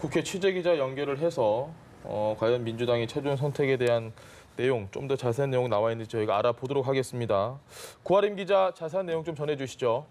국회 취재기자 연결을 해서 과연 민주당의 최종 선택에 대한 내용, 좀 더 자세한 내용 나와 있는지 저희가 알아보도록 하겠습니다. 고아림 기자, 자세한 내용 좀 전해주시죠.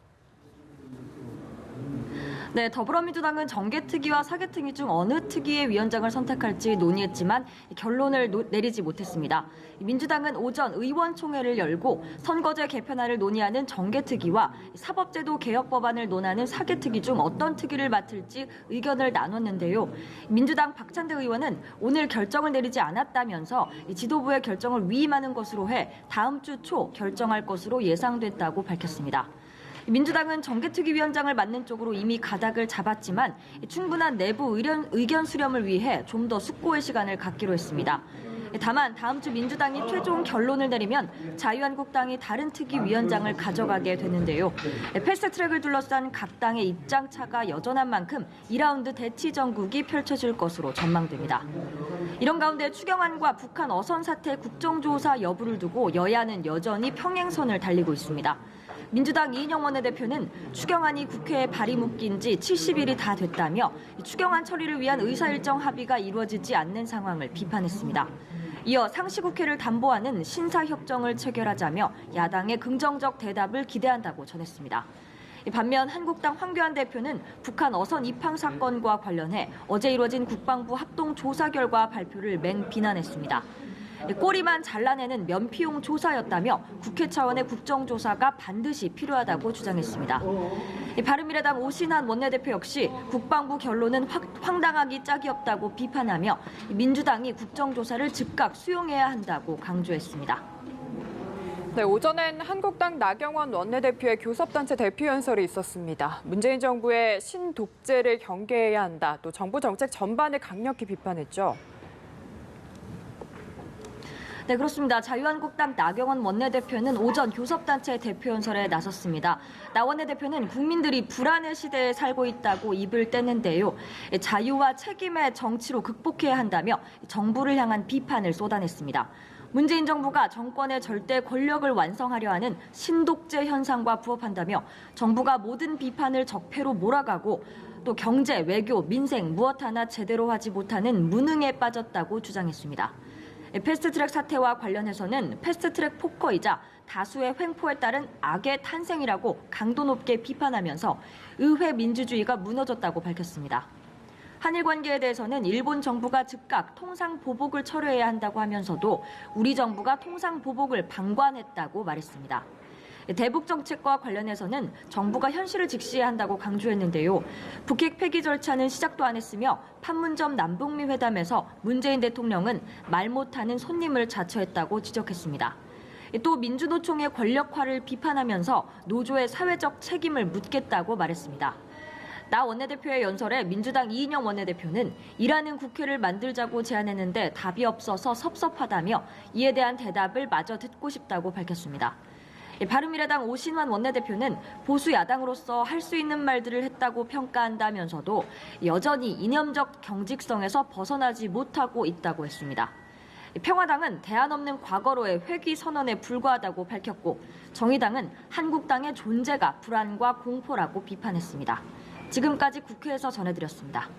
네, 더불어민주당은 정개특위와 사개특위 중 어느 특위의 위원장을 선택할지 논의했지만 결론을 내리지 못했습니다. 민주당은 오전 의원총회를 열고 선거제 개편안을 논의하는 정개특위와 사법제도 개혁 법안을 논하는 사개특위 중 어떤 특위를 맡을지 의견을 나눴는데요. 민주당 박찬대 의원은 오늘 결정을 내리지 않았다면서 지도부의 결정을 위임하는 것으로 해 다음 주 초 결정할 것으로 예상됐다고 밝혔습니다. 민주당은 정개특위위원장을 맡는 쪽으로 이미 가닥을 잡았지만 충분한 내부 의견 수렴을 위해 좀 더 숙고의 시간을 갖기로 했습니다. 다만 다음 주 민주당이 최종 결론을 내리면 자유한국당이 다른 특위위원장을 가져가게 되는데요. 패스트트랙을 둘러싼 각 당의 입장차가 여전한 만큼 2라운드 대치 전국이 펼쳐질 것으로 전망됩니다. 이런 가운데 추경안과 북한 어선 사태 국정조사 여부를 두고 여야는 여전히 평행선을 달리고 있습니다. 민주당 이인영 원내대표는 추경안이 국회에 발의 묶인 지 70일이 다 됐다며 추경안 처리를 위한 의사일정 합의가 이루어지지 않는 상황을 비판했습니다. 이어 상시국회를 담보하는 신사협정을 체결하자며 야당의 긍정적 대답을 기대한다고 전했습니다. 반면 한국당 황교안 대표는 북한 어선 입항 사건과 관련해 어제 이루어진 국방부 합동 조사 결과 발표를 맹비난했습니다. 꼬리만 잘라내는 면피용 조사였다며 국회 차원의 국정조사가 반드시 필요하다고 주장했습니다. 바른미래당 오신환 원내대표 역시 국방부 결론은 황당하기 짝이 없다고 비판하며 민주당이 국정조사를 즉각 수용해야 한다고 강조했습니다. 네, 오전엔 한국당 나경원 원내대표의 교섭단체 대표 연설이 있었습니다. 문재인 정부의 신독재를 경계해야 한다. 또 정부 정책 전반을 강력히 비판했죠. 네, 그렇습니다. 자유한국당 나경원 원내대표는 오전 교섭단체 대표 연설에 나섰습니다. 나 원내대표는 국민들이 불안의 시대에 살고 있다고 입을 떼는데요. 자유와 책임의 정치로 극복해야 한다며 정부를 향한 비판을 쏟아냈습니다. 문재인 정부가 정권의 절대 권력을 완성하려 하는 신독재 현상과 부합한다며 정부가 모든 비판을 적폐로 몰아가고 또 경제, 외교, 민생 무엇 하나 제대로 하지 못하는 무능에 빠졌다고 주장했습니다. 패스트트랙 사태와 관련해서는 패스트트랙 폭거이자 다수의 횡포에 따른 악의 탄생이라고 강도 높게 비판하면서 의회 민주주의가 무너졌다고 밝혔습니다. 한일 관계에 대해서는 일본 정부가 즉각 통상 보복을 철회해야 한다고 하면서도 우리 정부가 통상 보복을 방관했다고 말했습니다. 대북 정책과 관련해서는 정부가 현실을 직시해야 한다고 강조했는데요. 북핵 폐기 절차는 시작도 안 했으며 판문점 남북미 회담에서 문재인 대통령은 말 못하는 손님을 자처했다고 지적했습니다. 또 민주노총의 권력화를 비판하면서 노조의 사회적 책임을 묻겠다고 말했습니다. 나 원내대표의 연설에 민주당 이인영 원내대표는 일하는 국회를 만들자고 제안했는데 답이 없어서 섭섭하다며 이에 대한 대답을 마저 듣고 싶다고 밝혔습니다. 바른미래당 오신환 원내대표는 보수 야당으로서 할 수 있는 말들을 했다고 평가한다면서도 여전히 이념적 경직성에서 벗어나지 못하고 있다고 했습니다. 평화당은 대안 없는 과거로의 회귀 선언에 불과하다고 밝혔고 정의당은 한국당의 존재가 불안과 공포라고 비판했습니다. 지금까지 국회에서 전해드렸습니다.